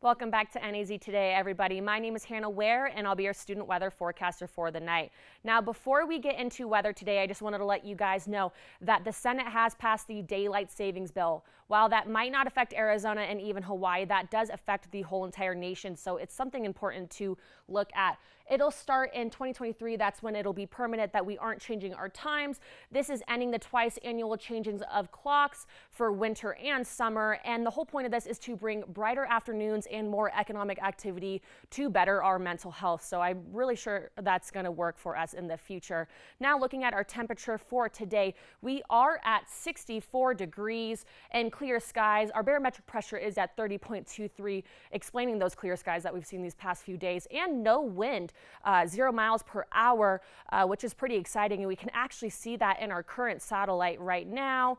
Welcome back to NAZ Today, everybody. My name is Hannah Ware, and I'll be your student weather forecaster for the night. Now, before we get into weather today, I just wanted to let you guys know that the Senate has passed the Daylight Savings Bill. While that might not affect Arizona and even Hawaii, that does affect the whole entire nation, so it's something important to look at. It'll start in 2023. That's when it'll be permanent that we aren't changing our times. This is ending the twice annual changings of clocks for winter and summer. And the whole point of this is to bring brighter afternoons and more economic activity to better our mental health. So I'm really sure that's going to work for us in the future. Now, looking at our temperature for today, we are at 64 degrees and clear skies. Our barometric pressure is at 30.23, explaining those clear skies that we've seen these past few days, and no wind. 0 miles per hour, which is pretty exciting, and we can actually see that in our current satellite right now.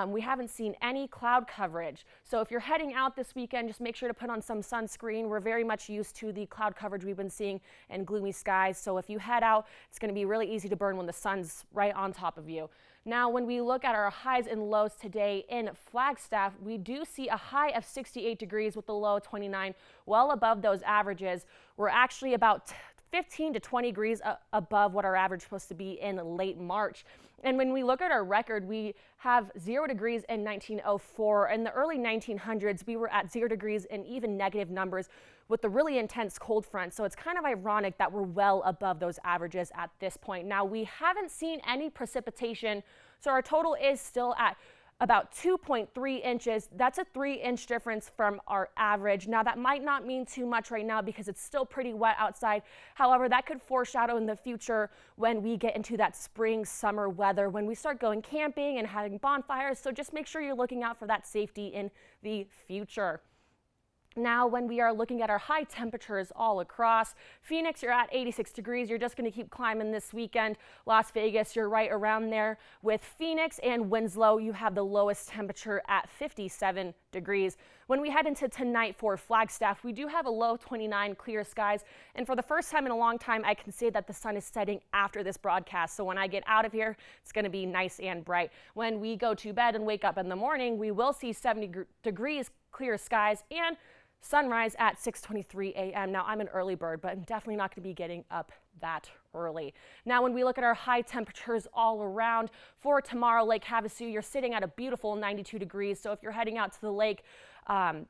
We haven't seen any cloud coverage. So if you're heading out this weekend, just make sure to put on some sunscreen. We're very much used to the cloud coverage we've been seeing and gloomy skies. So if you head out, it's going to be really easy to burn when the sun's right on top of you. Now, when we look at our highs and lows today in Flagstaff, we do see a high of 68 degrees with a low of 29, well above those averages. We're actually about 15 to 20 degrees above what our average is supposed to be in late March. And when we look at our record, we have 0 degrees in 1904. In the early 1900s, we were at 0 degrees and even negative numbers with the really intense cold front. So it's kind of ironic that we're well above those averages at this point. Now, we haven't seen any precipitation, so our total is still at about 2.3 inches. That's a 3-inch difference from our average. Now, that might not mean too much right now because it's still pretty wet outside. However, that could foreshadow in the future when we get into that spring, summer weather, when we start going camping and having bonfires. So just make sure you're looking out for that safety in the future. Now, when we are looking at our high temperatures all across, Phoenix, you're at 86 degrees. You're just going to keep climbing this weekend. Las Vegas, you're right around there. With Phoenix and Winslow, you have the lowest temperature at 57 degrees. When we head into tonight for Flagstaff, we do have a low 29, clear skies. And for the first time in a long time, I can say that the sun is setting after this broadcast. So when I get out of here, it's going to be nice and bright. When we go to bed and wake up in the morning, we will see 70 degrees, clear skies, and sunrise at 6:23 a.m. Now, I'm an early bird, but I'm definitely not going to be getting up that early. Now, when we look at our high temperatures all around for tomorrow, Lake Havasu, you're sitting at a beautiful 92 degrees. So if you're heading out to the lake,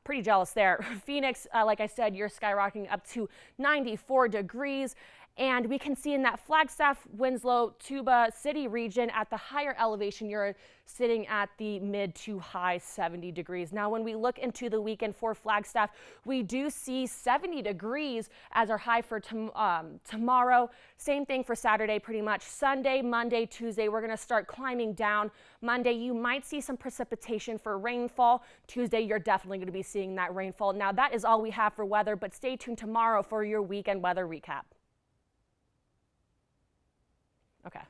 pretty jealous there. Phoenix, like I said, you're skyrocketing up to 94 degrees. And we can see in that Flagstaff, Winslow, Tuba City region at the higher elevation, you're sitting at the mid to high 70 degrees. Now, when we look into the weekend for Flagstaff, we do see 70 degrees as our high for tomorrow. Same thing for Saturday, pretty much. Sunday, Monday, Tuesday, we're going to start climbing down. Monday, you might see some precipitation for rainfall. Tuesday, you're definitely going to be seeing that rainfall. Now, that is all we have for weather, but stay tuned tomorrow for your weekend weather recap. Okay.